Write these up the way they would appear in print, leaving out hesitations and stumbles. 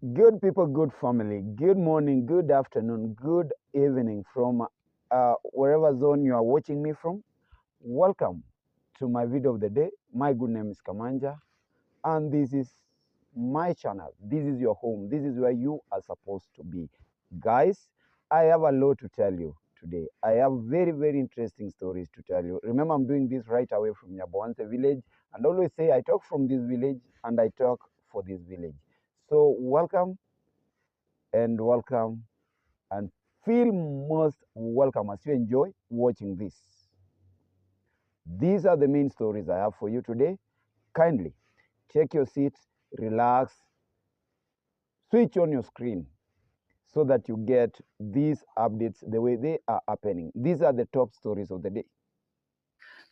Good people, good family, good morning, good afternoon, good evening from wherever zone you are watching me from. Welcome to my video of the day. My good name is Kamanja, and this is my channel. This is your home. This is where you are supposed to be. Guys, I have a lot to tell you today. I have very, very interesting stories to tell you. Remember, I'm doing this right away from Nyaboanse village, and always say I talk from this village and I talk for this village. So welcome and feel most welcome as you enjoy watching this. These are the main stories I have for you today. Kindly take your seat, relax, switch on your screen so that you get these updates the way they are happening. These are the top stories of the day.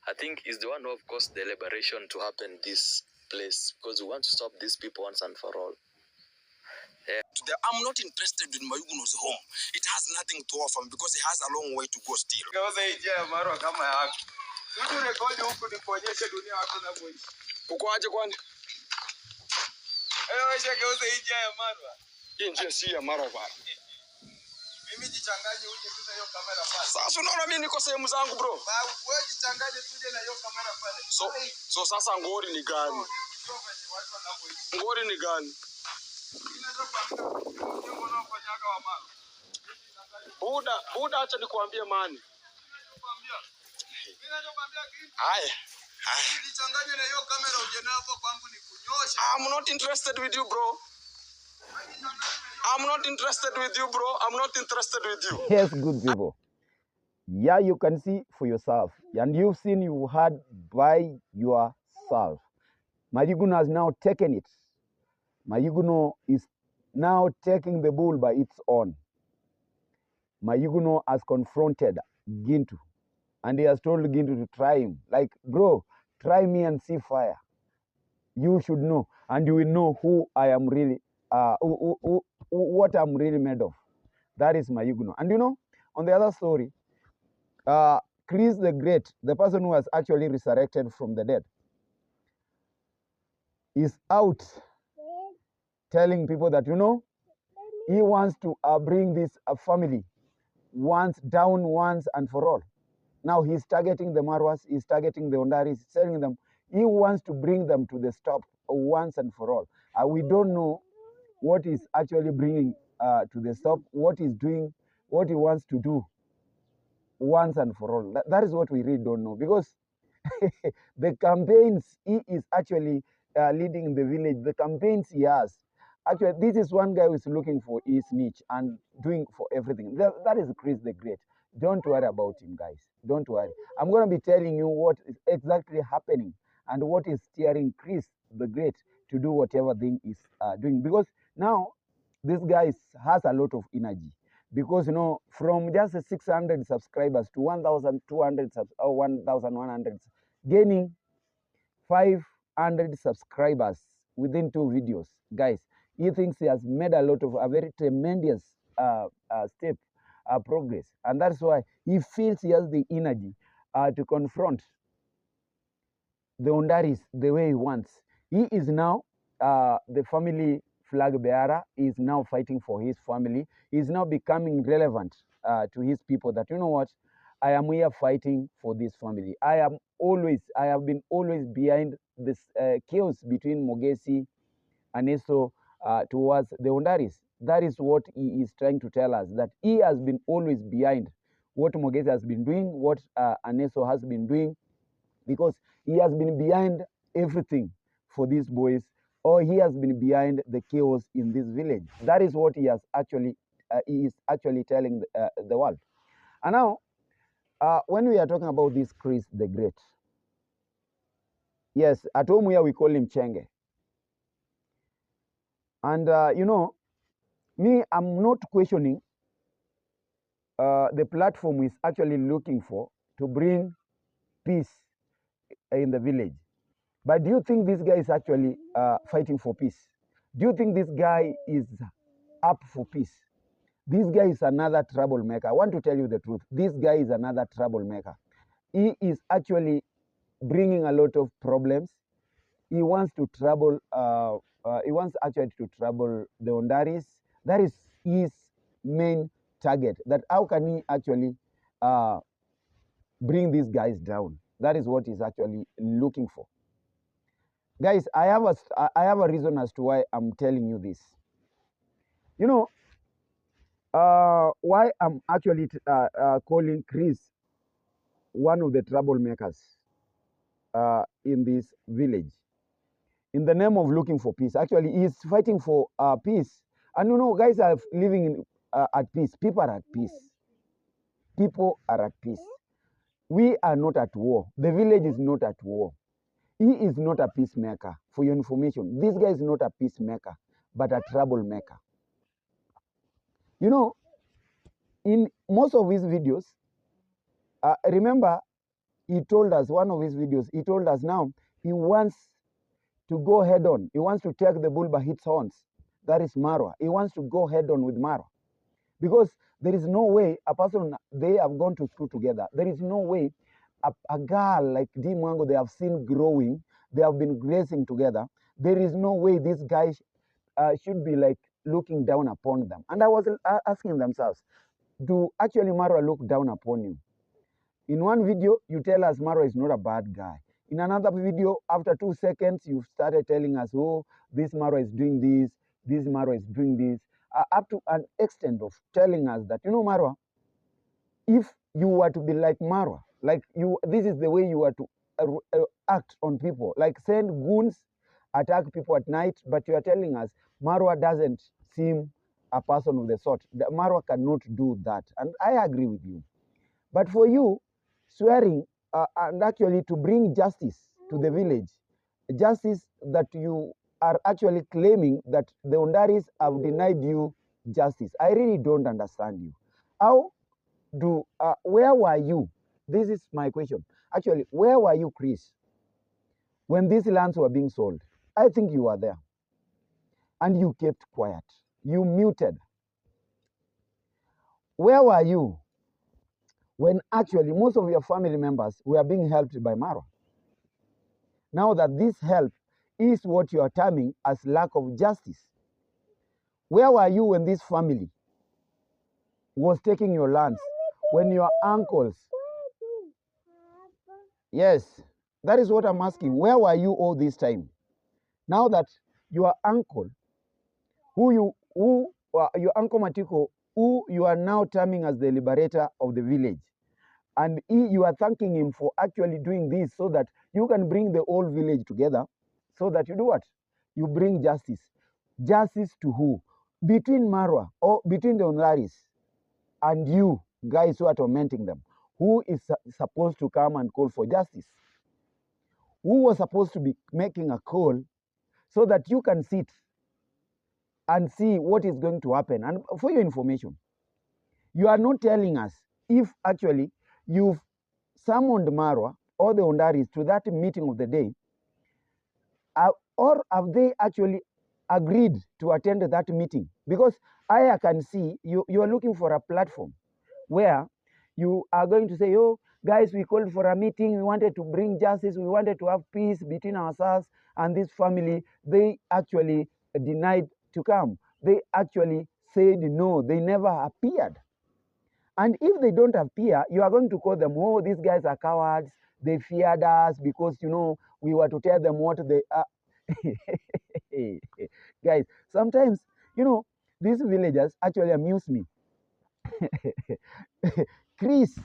I think is the one who have caused the liberation to happen this place because we want to stop these people once and for all. I'm not interested in Mayuguno's home. It has nothing to offer me because it has a long way to go still. Ukoaje kwani? Hii njia si ya Marwa bana. Mimi jichanganye uje tu na hiyo kamera pale. Sasa unaona mimi niko sehemu zangu bro. Wewe jichanganye tu uje na hiyo kamera pale. So sasa ngori ni gani? Ngori ni gani? Buda acha nikuambie mani. Haya. I'm not interested with you, bro. I'm not interested with you, bro. I'm not interested with you. Yes, good people. Yeah, you can see for yourself. And you've seen, you heard by yourself. Mayuguno has now taken it. Mayuguno is now taking the bull by its own. Mayuguno has confronted Gintu. And he has told Gintu to try him. Like, bro, try me and see fire. You should know. And you will know who I am really, what I'm really made of. That is Mayuguno. And you know, on the other story, Chris the Great, the person who was actually resurrected from the dead, is out telling people that, you know, he wants to bring this family down once and for all. Now he's targeting the Marwas, he's targeting the Hondaris, telling them he wants to bring them to the stop once and for all. We don't know what is actually bringing to the stop, what he's doing, what he wants to do once and for all. That is what we really don't know, because the campaigns he is actually leading in the village, the campaigns he has, actually, this is one guy who is looking for his niche and doing for everything. That is Chris the Great. Don't worry about him, guys. Don't worry. I'm going to be telling you what is exactly happening and what is steering Chris the Great to do whatever thing is doing. Because now this guy has a lot of energy. Because, you know, from just 600 subscribers to 1,200 or 1,100, gaining 500 subscribers within 2 videos. Guys, he thinks he has made a lot of a very tremendous step progress, and that's why he feels he has the energy to confront the Hondaris the way he wants. He is now the family flag bearer. He is now fighting for his family. He is now becoming relevant to his people, that, you know what, I am here fighting for this family. I have been always behind this chaos between Mogesi and Eso towards the Hondaris. That is what he is trying to tell us, that he has been always behind what Mogesi has been doing, what Aneso has been doing, because he has been behind everything for these boys, or he has been behind the chaos in this village. That is what he is actually telling the world. And now, when we are talking about this Chris the Great, yes, at home here we call him Chenge. And, you know, me, I'm not questioning the platform is actually looking for to bring peace in the village. But do you think this guy is actually fighting for peace? Do you think this guy is up for peace? This guy is another troublemaker. I want to tell you the truth. This guy is another troublemaker. He is actually bringing a lot of problems. he wants to trouble. He wants actually to trouble the Hondaris. That is his main target. That how can he actually bring these guys down? That is what he's actually looking for. Guys, I have a reason as to why I'm telling you this. You know, why I'm actually calling Chris one of the troublemakers in this village, in the name of looking for peace. Actually, he's fighting for peace. And you know, guys are living in, at peace. People are at peace. People are at peace. We are not at war. The village is not at war. He is not a peacemaker. For your information, this guy is not a peacemaker, but a troublemaker. You know, in most of his videos, remember, he told us, one of his videos, he told us now he wants to go head on. He wants to take the bull by its horns. That is Marwa. He wants to go head on with Marwa. Because there is no way a person, they have gone to school together. There is no way a girl like D Mwango, they have seen growing, they have been grazing together. There is no way these guys should be like looking down upon them. And I was asking themselves, do actually Marwa look down upon you? In one video, you tell us Marwa is not a bad guy. In another video, after 2 seconds, you started telling us, oh, this Marwa is doing this Marwa is doing this, up to an extent of telling us that, you know, Marwa, if you were to be like Marwa, like you, this is the way you are to act on people, like send goons, attack people at night, but you are telling us Marwa doesn't seem a person of the sort. Marwa cannot do that, and I agree with you. But for you, swearing and actually to bring justice to the village, justice that you are actually claiming that the Hondaris have denied you justice. I really don't understand you. How do, where were you? This is my question. Actually, where were you, Chris, when these lands were being sold? I think you were there. And you kept quiet. You muted. Where were you when actually most of your family members were being helped by Marwa? Now that this help is what you are terming as lack of justice. Where were you when this family was taking your lands? When your uncles... Yes, that is what I'm asking. Where were you all this time? Now that your uncle, your uncle Matiko, who you are now terming as the liberator of the village, and you are thanking him for actually doing this so that you can bring the whole village together, so that you do what? You bring justice. Justice to who? Between Marwa, or between the Hondaris and you guys who are tormenting them. Who is supposed to come and call for justice? Who was supposed to be making a call so that you can sit and see what is going to happen? And for your information, you are not telling us if actually you've summoned Marwa or the Hondaris to that meeting of the day, or have they actually agreed to attend that meeting? Because I can see you are looking for a platform where you are going to say, oh, guys, we called for a meeting, we wanted to bring justice, we wanted to have peace between ourselves and this family. They actually denied to come. They actually said no, they never appeared. And if they don't appear, you are going to call them, oh, these guys are cowards, they feared us because, you know, we were to tell them what they are. Guys, sometimes, you know, these villagers actually amuse me. Chris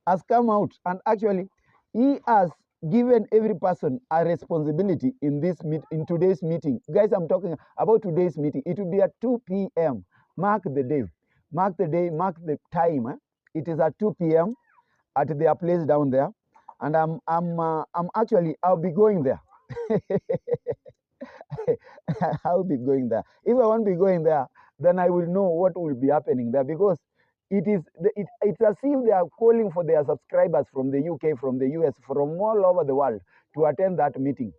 has come out and actually he has given every person a responsibility in today's meeting. Guys, I'm talking about today's meeting. It will be at 2 p.m. Mark the day. Mark the day, mark the time. It is at 2 p.m. at their place down there. And I'll be going there. I'll be going there. If I won't be going there, then I will know what will be happening there, because it's as if they are calling for their subscribers from the UK, from the US, from all over the world to attend that meeting.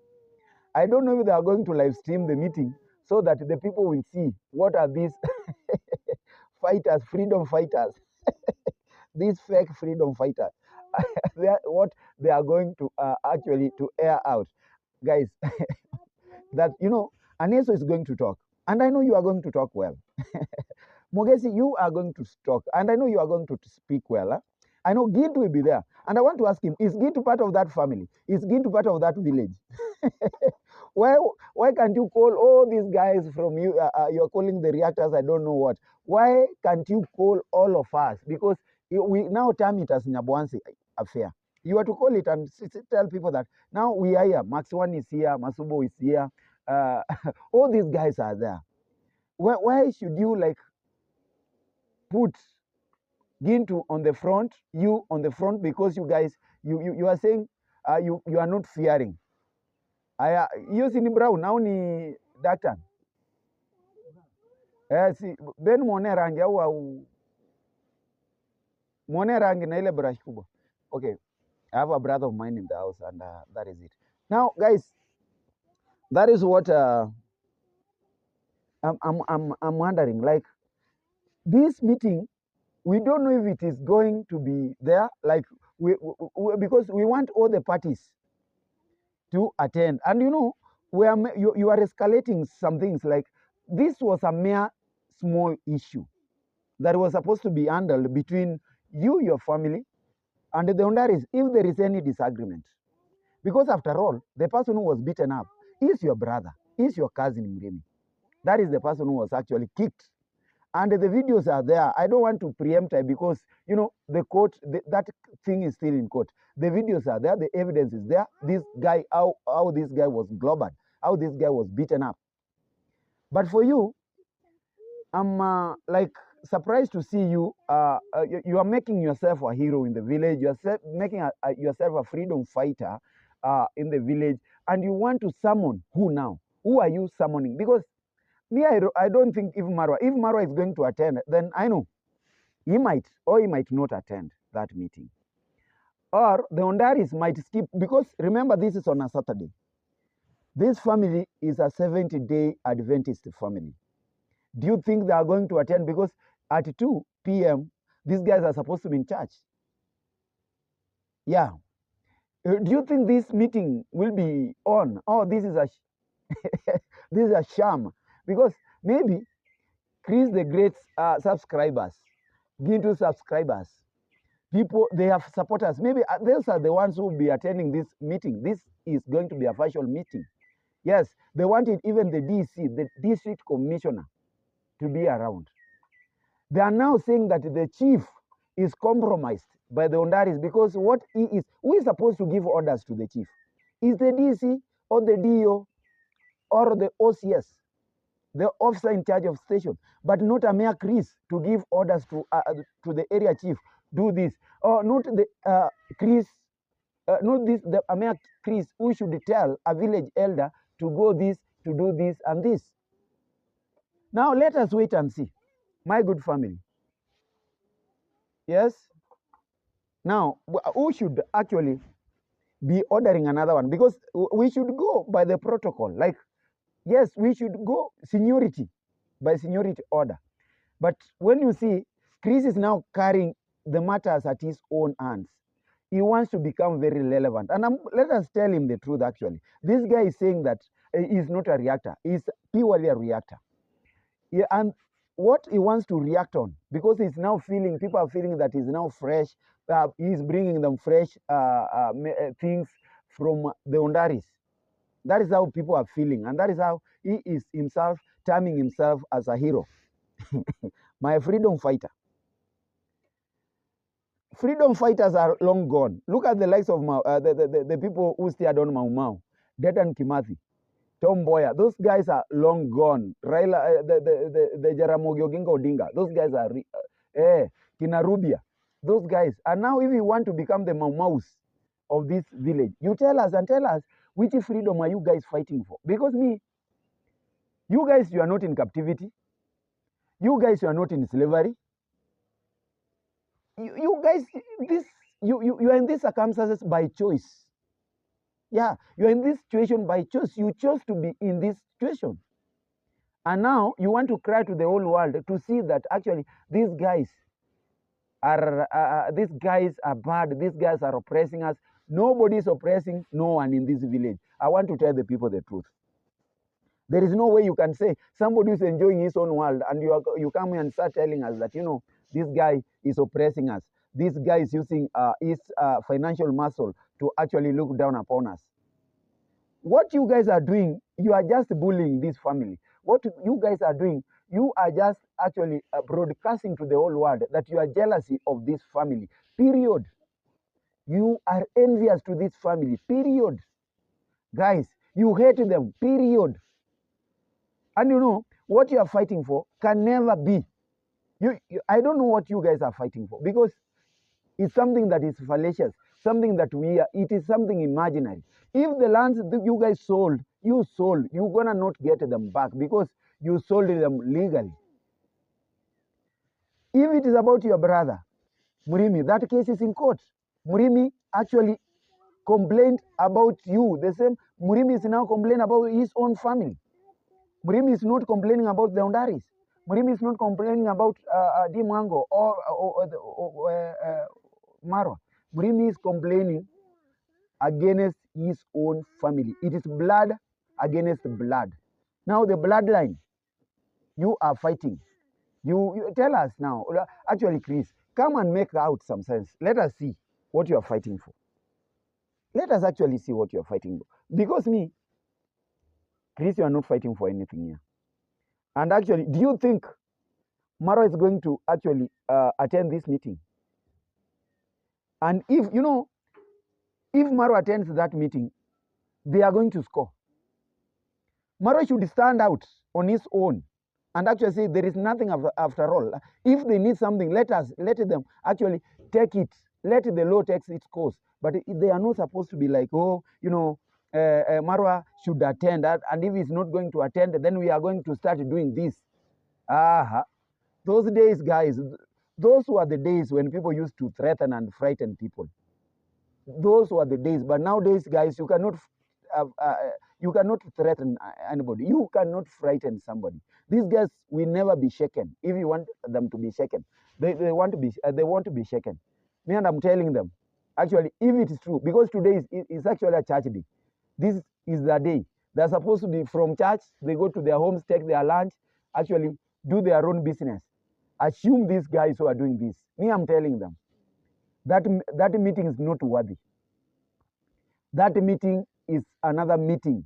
I don't know if they are going to live stream the meeting so that the people will see what are these fighters, freedom fighters, these fake freedom fighters, what they are going to actually to air out. guys, that, Aneso is going to talk. And I know you are going to talk well. Mogesi, you are going to talk. And I know you are going to speak well. Huh? I know Gintu will be there. And I want to ask him, is Gintu part of that family? Is Gintu part of that village? Why can't you call all these guys from you? You're calling the reactors, I don't know what. Why can't you call all of us? Because we now term it as Nyabwansi affair. You are to call it and tell people that now we are here. Max One is here. Masubo is here. All these guys are there. Why should you put Gintu on the front, you on the front, because you guys, you are saying you are not fearing. Hiyo si ni brown au ni dark tan? Si Ben muone rangi au muone rangi na ile brush kubwa. Okay, I have a brother of mine in the house, and that is it. Now, guys, that is what I'm wondering. Like, this meeting, we don't know if it is going to be there. Like, because we want all the parties to attend, and you are escalating some things. Like, this was a mere small issue that was supposed to be handled between you, your family, and the Hondaris, if there is any disagreement. Because after all, the person who was beaten up is your brother, is your cousin Mremi. That is the person who was actually kicked. And the videos are there. I don't want to preempt it because, the court, that thing is still in court. The videos are there. The evidence is there. This guy, how this guy was global, how this guy was beaten up. But for you, I'm surprised to see you. You are making yourself a hero in the village. You are making yourself a freedom fighter in the village. And you want to summon who now? Who are you summoning? Because me, I don't think if Marwa is going to attend, then I know he might or he might not attend that meeting. Or the Hondaris might skip, because remember, this is on a Saturday. This family is a 70-day Adventist family. Do you think they are going to attend? Because at 2 p.m., these guys are supposed to be in church. Yeah. Do you think this meeting will be on? Oh, this is this is a sham. Because maybe Chris the Great's subscribers, Gintu subscribers, people, they have supporters. Maybe those are the ones who will be attending this meeting. This is going to be a virtual meeting. Yes, they wanted even the DC, the district commissioner, to be around. They are now saying that the chief is compromised by the Hondaris, because who is supposed to give orders to the chief? Is the DC or the DO or the OCS, the officer in charge of station, but not a mere Chris to give orders to the area chief, do this, or not the Chris, not this, the mere Chris who should tell a village elder to go this, to do this and this. Now let us wait and see, my good family. Yes. Now, who should actually be ordering another one? Because we should go by the protocol. Like, yes, we should go seniority, by seniority order. But when you see Chris is now carrying the matters at his own hands, he wants to become very relevant. And let us tell him the truth, actually. This guy is saying that he's not a reactor. He's purely a reactor. Yeah, and what he wants to react on, because he's now feeling, people are feeling that he's now fresh. He's bringing them fresh things from the Hondaris. That is how people are feeling, and that is how he is himself terming himself as a hero. My freedom fighter. Freedom fighters are long gone. Look at the likes of the people who steered on Mau Mau, Dedan Kimathi, Tom Mboya. Those guys are long gone. Raila, the Jaramogi Oginga Odinga. Those guys are Kina Rubia. Those guys. And now, if you want to become the Mau Maus of this village, you tell us which freedom are you guys fighting for? Because you guys, you are not in captivity. You guys, you are not in slavery. You guys, you are in these circumstances by choice. Yeah, you are in this situation by choice. You chose to be in this situation. And now you want to cry to the whole world to see that actually these guys are bad. These guys are oppressing us. Nobody is oppressing no one in this village. I want to tell the people the truth. There is no way you can say somebody is enjoying his own world and you come here and start telling us that, this guy is oppressing us. This guy is using his financial muscle to actually look down upon us. What you guys are doing, you are just bullying this family. What you guys are doing, you are just actually broadcasting to the whole world that you are jealousy of this family, period. You are envious to this family, period. Guys, you hate them, period. And what you are fighting for can never be. I don't know what you guys are fighting for, because it's something that is fallacious, something that it is something imaginary. If the lands that you guys sold, you're gonna not get them back because you sold them legally. If it is about your brother, Murimi, that case is in court. Murimi actually complained about you. The same, Murimi is now complaining about his own family. Murimi is not complaining about the Hondaris. Murimi is not complaining about Dimango or Marwa. Murimi is complaining against his own family. It is blood against blood. Now the bloodline, you are fighting. You tell us now. Actually, Chris, come and make out some sense. Let us see what you are fighting for. Let us actually see what you are fighting for. Because me, Chris, you are not fighting for anything here. And actually, do you think Marwa is going to actually attend this meeting? And if Marwa attends that meeting, they are going to score. Marwa should stand out on his own and actually say there is nothing after all. If they need something, let them actually take it. Let the law take its course. But they are not supposed to be like, Marwa should attend that, and if he's not going to attend, then we are going to start doing this. Those days, guys, those were the days when people used to threaten and frighten people. Those were the days. But nowadays, guys, you cannot threaten anybody. You cannot frighten somebody. These guys will never be shaken. If you want them to be shaken, they want to be shaken. Me, and I'm telling them, actually, if it is true, because today is actually a church day. This is the day. They're supposed to be from church. They go to their homes, take their lunch, actually do their own business. Assume these guys who are doing this. Me, I'm telling them, that meeting is not worthy. That meeting is another meeting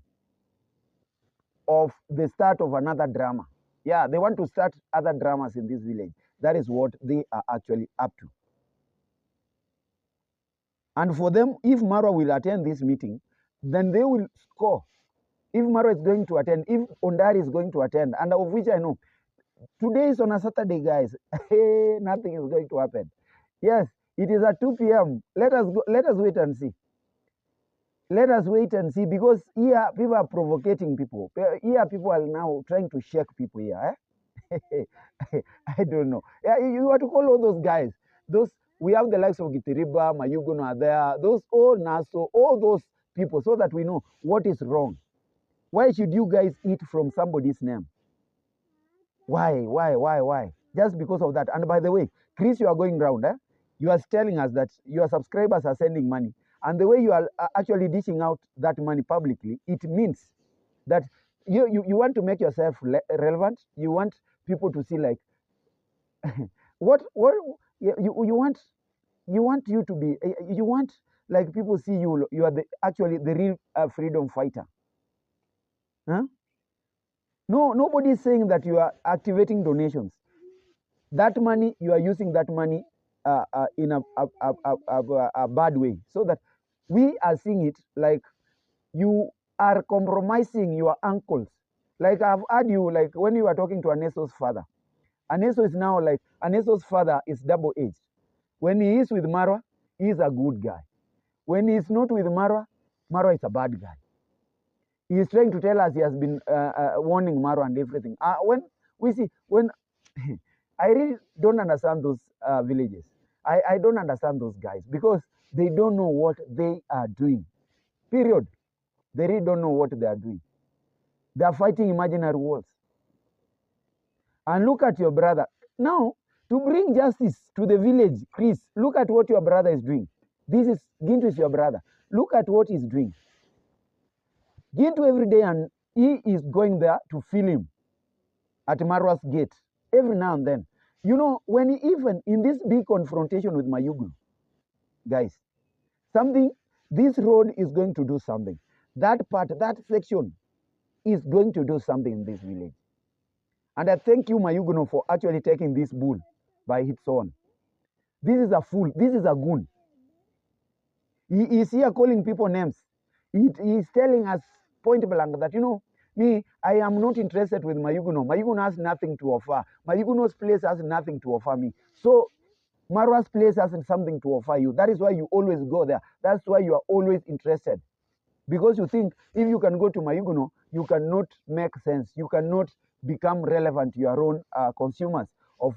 of the start of another drama. Yeah, they want to start other dramas in this village. That is what they are actually up to. And for them, if Marwa will attend this meeting, then they will score. If Marwa is going to attend, if Hondaris is going to attend, and of which I know, today is on a Saturday, guys. Nothing is going to happen. Yes, it is at 2 p.m. Let us wait and see. Let us wait and see, because here people are provocating people. Here people are now trying to shake people here. I don't know. Yeah, you have to call all those guys. We have the likes of Gitiriba, Mayuguno are there. Those all Naso, all those people, so that we know what is wrong. Why should you guys eat from somebody's name? Why? Just because of that. And by the way, Chris, you are going round. You are telling us that your subscribers are sending money. And the way you are actually dishing out that money publicly, it means that you want to make yourself relevant. You want people to see like what you want you to be. You want like people see you are actually the real freedom fighter. Huh? No, nobody is saying that you are activating donations. That money, you are using that money in a bad way, so that we are seeing it like you are compromising your uncles. Like I've heard you, like when you are talking to Aneso's father. Aneso is now like, Aneso's father is double-aged. When he is with Marwa, he is a good guy. When he is not with Marwa, Marwa is a bad guy. He is trying to tell us he has been warning Marwa and everything. When I really don't understand those villages. I don't understand those guys, because they don't know what they are doing. Period. They really don't know what they are doing. They are fighting imaginary wars. And look at your brother. Now, to bring justice to the village, Chris, look at what your brother is doing. Gintu is your brother. Look at what he's doing. Gintu every day, and he is going there to feel him at Marwa's gate every now and then. You know, when he, even in this big confrontation with Mayuguno, guys, this road is going to do something. That part, that section is going to do something in this village. And I thank you, Mayuguno, for actually taking this bull by its own. This is a fool. This is a goon. He is here calling people names. He is telling us point blank that, you know, me, I am not interested with Mayuguno. Mayuguno has nothing to offer. Mayuguno's place has nothing to offer me. So Marwa's place has something to offer you. That is why you always go there. That's why you are always interested. Because you think if you can go to Mayuguno, you cannot make sense. You cannot become relevant to your own consumers of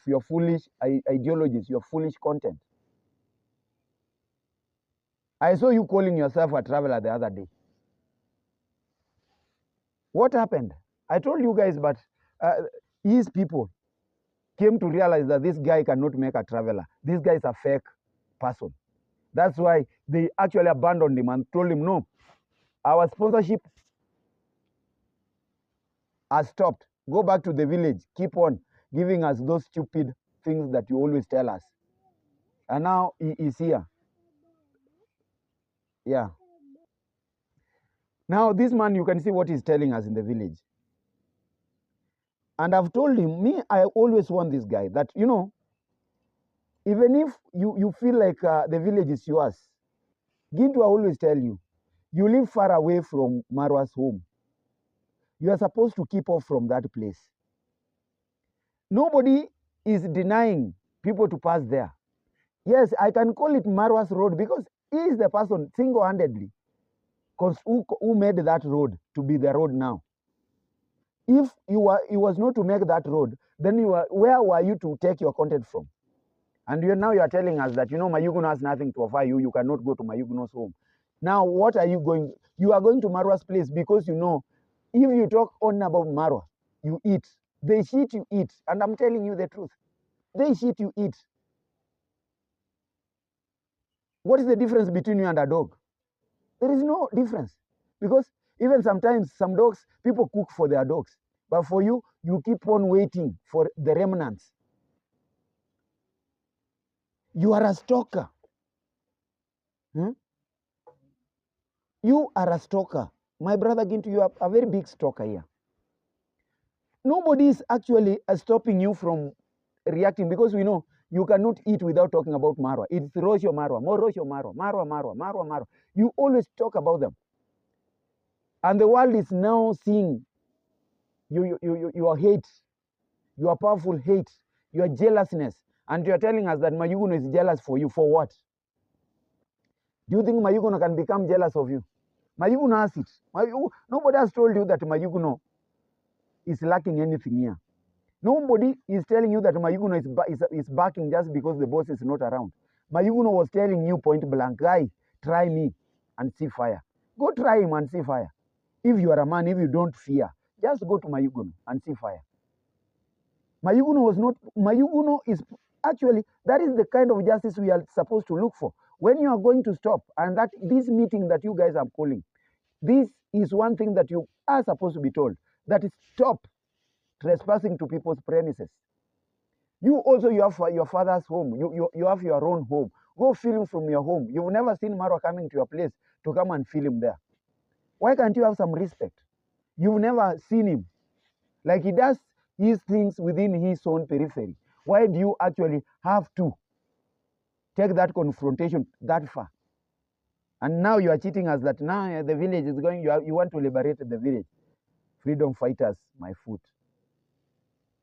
your foolish ideologies, your foolish content. I saw you calling yourself a traveler the other day. What happened? I told you guys, but his people came to realize that this guy cannot make a traveler. This guy is a fake person. That's why they actually abandoned him and told him, no, our sponsorship has stopped. Go back to the village. Keep on giving us those stupid things that you always tell us. And now he is here. Yeah. Now this man, you can see what he's telling us in the village. And I've told him, me, I always want this guy that, you know, even if you feel like the village is yours, Gintu, I always tell you, you live far away from Marwa's home. You are supposed to keep off from that place. Nobody is denying people to pass there. Yes, I can call it Marwa's road because he is the person single-handedly who made that road to be the road now. If he was not to make that road, then where were you to take your content from? And now you are telling us that, you know, Mayuguno has nothing to offer you. You cannot go to Mayuguno's home. Now, what are you going? You are going to Marwa's place because, you know, if you talk on about Marwa, you eat. They shit, you eat. And I'm telling you the truth. They shit, you eat. What is the difference between you and a dog? There is no difference. Because even sometimes some dogs, people cook for their dogs. But for you, you keep on waiting for the remnants. You are a stalker. You are a stalker. My brother Gintu, you are a very big stalker here. Nobody is actually stopping you from reacting because we know you cannot eat without talking about Marwa. It's Rosho Marwa, more Rosho Marwa, Marwa Marwa, Marwa Marwa. You always talk about them. And the world is now seeing your hate, your powerful hate, your jealousness. And you're telling us that Mayuguno is jealous for you. For what? Do you think Mayuguno can become jealous of you? Mayuguno has it. Nobody has told you that Mayuguno is lacking anything here. Nobody is telling you that Mayuguno is backing just because the boss is not around. Mayuguno was telling you point blank, guy, try me and see fire. Go try him and see fire. If you are a man, if you don't fear, just go to Mayuguno and see fire. Mayuguno is actually, that is the kind of justice we are supposed to look for. When you are going to stop, and that this meeting that you guys are calling, this is one thing that you are supposed to be told, that is stop trespassing to people's premises. You also, you have your father's home. You have your own home. Go film from your home. You've never seen Marwa coming to your place to come and film there. Why can't you have some respect? You've never seen him. Like he does his things within his own periphery. Why do you actually have to take that confrontation that far? And now you are cheating us that now the village is going, you want to liberate the village. Freedom fighters, my foot.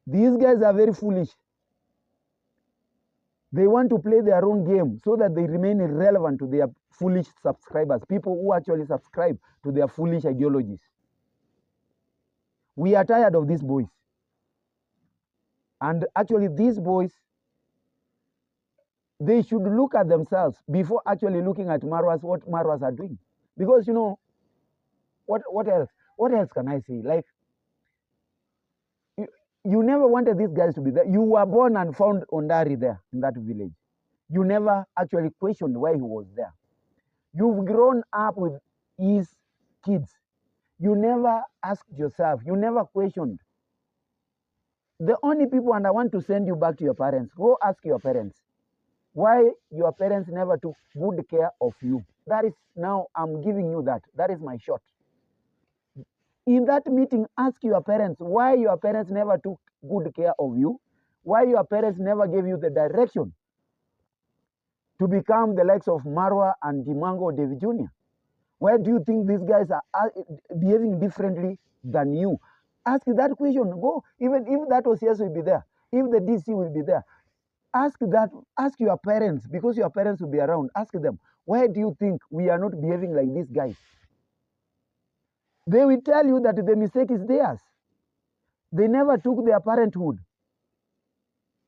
These guys are very foolish. They want to play their own game so that they remain irrelevant to their foolish subscribers, people who actually subscribe to their foolish ideologies. We are tired of these boys. And actually these boys, they should look at themselves before actually looking at what Marwas are doing. Because, you know, what else? What else can I say? Like, you never wanted these guys to be there. You were born and found Hondaris there in that village. You never actually questioned why he was there. You've grown up with his kids. You never asked yourself, you never questioned. The only people, and I want to send you back to your parents, go ask your parents why your parents never took good care of you. That is, now I'm giving you that. That is my shot. In that meeting, ask your parents why your parents never took good care of you, why your parents never gave you the direction to become the likes of Marwa and Dimango David Jr. Why do you think these guys are behaving differently than you? Ask that question. Go, even if that OCS will be there, if the DC will be there, ask that. Ask your parents, because your parents will be around. Ask them, why do you think we are not behaving like these guys? They will tell you that the mistake is theirs. They never took their parenthood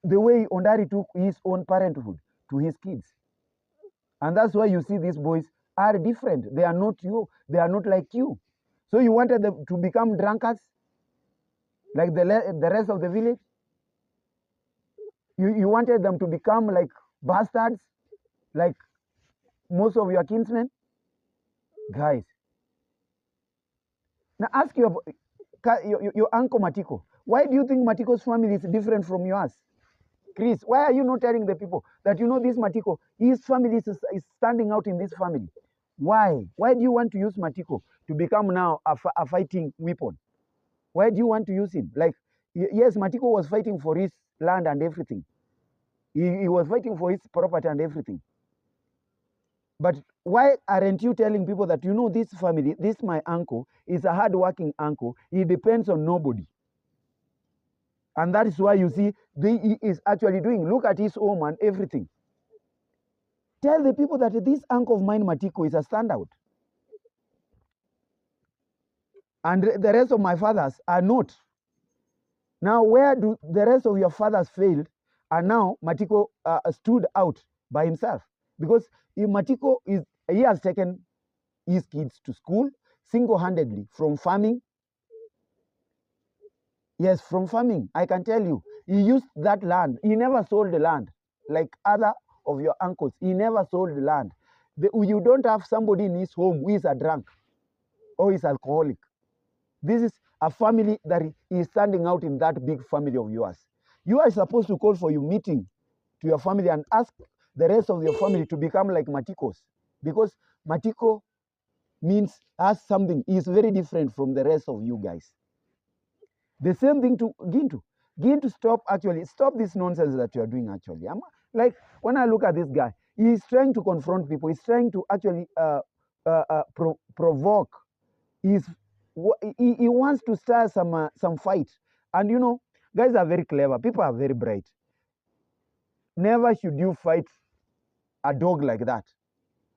the way Hondaris took his own parenthood to his kids. And that's why you see these boys are different. They are not you. They are not like you. So you wanted them to become drunkards like the rest of the village? You wanted them to become like bastards like most of your kinsmen? Guys. Now ask your uncle Matiko. Why do you think Matiko's family is different from yours? Chris, why are you not telling the people that you know this Matiko, his family is standing out in this family? Why? Why do you want to use Matiko to become now a fighting weapon? Why do you want to use him? Like, yes, Matiko was fighting for his land and everything. He was fighting for his property and everything. But why aren't you telling people that, you know, this family, this my uncle, is a hard-working uncle. He depends on nobody. And that is why you see he is actually doing. Look at his home and everything. Tell the people that this uncle of mine, Matiko, is a standout. And the rest of my fathers are not. Now, where do the rest of your fathers failed, and now Matiko stood out by himself? Because if Matiko he has taken his kids to school single-handedly from farming. Yes, from farming. I can tell you, he used that land. He never sold the land like other of your uncles. He never sold the land. You don't have somebody in his home who is a drunk or is alcoholic. This is a family that is standing out in that big family of yours. You are supposed to call for your meeting to your family and ask the rest of your family to become like Matiko's, because Matiko has something. He is very different from the rest of you guys. The same thing to Gintu. Gintu, stop this nonsense that you are doing actually. Like, when I look at this guy, he is trying to confront people. He's trying to actually provoke. He wants to start some fight. And you know, guys are very clever. People are very bright. Never should you fight a dog like that.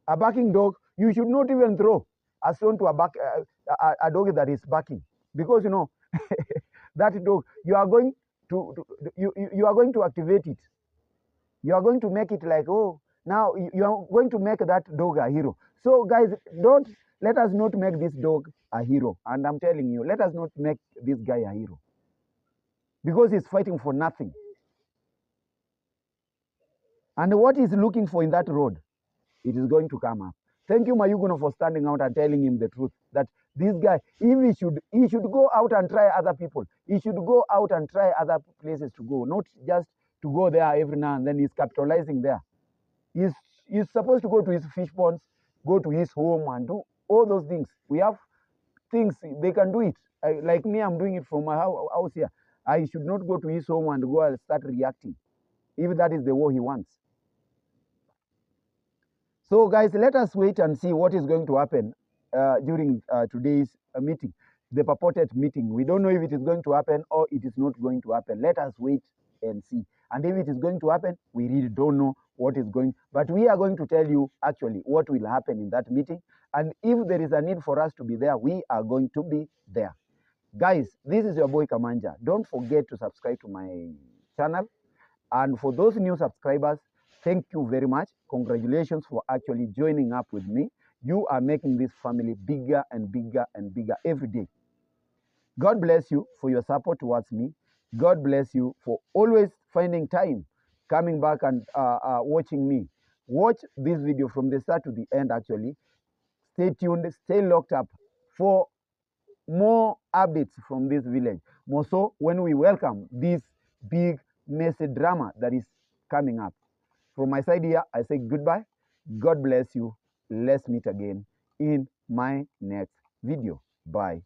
A barking dog, you should not even throw a stone to a dog that is barking, because you know that dog, you are going to activate it. You are going to make it like, oh, now you are going to make that dog a hero. So guys, let us not make this dog a hero. And I'm telling you, let us not make this guy a hero, because he's fighting for nothing. And what he's looking for in that road, it is going to come up. Thank you, Mayuguno, for standing out and telling him the truth, that this guy, if he should go out and try other people. He should go out and try other places to go, not just to go there every now and then. He's capitalizing there. He's supposed to go to his fish ponds, go to his home and do all those things. We have things, they can do it. Like me, I'm doing it from my house here. I should not go to his home and go and start reacting, if that is the war he wants. So guys, let us wait and see what is going to happen during today's meeting, the purported meeting. We don't know if it is going to happen or it is not going to happen. Let us wait and see. And if it is going to happen, we really don't know what is going. But we are going to tell you actually what will happen in that meeting. And if there is a need for us to be there, we are going to be there. Guys, this is your boy Kamanja. Don't forget to subscribe to my channel. And for those new subscribers, thank you very much. Congratulations for actually joining up with me. You are making this family bigger and bigger and bigger every day. God bless you for your support towards me. God bless you for always finding time, coming back and watching me. Watch this video from the start to the end actually. Stay tuned, stay locked up for more updates from this village. More so when we welcome this big messy drama that is coming up. From my side here, I say goodbye. God bless you. Let's meet again in my next video. Bye.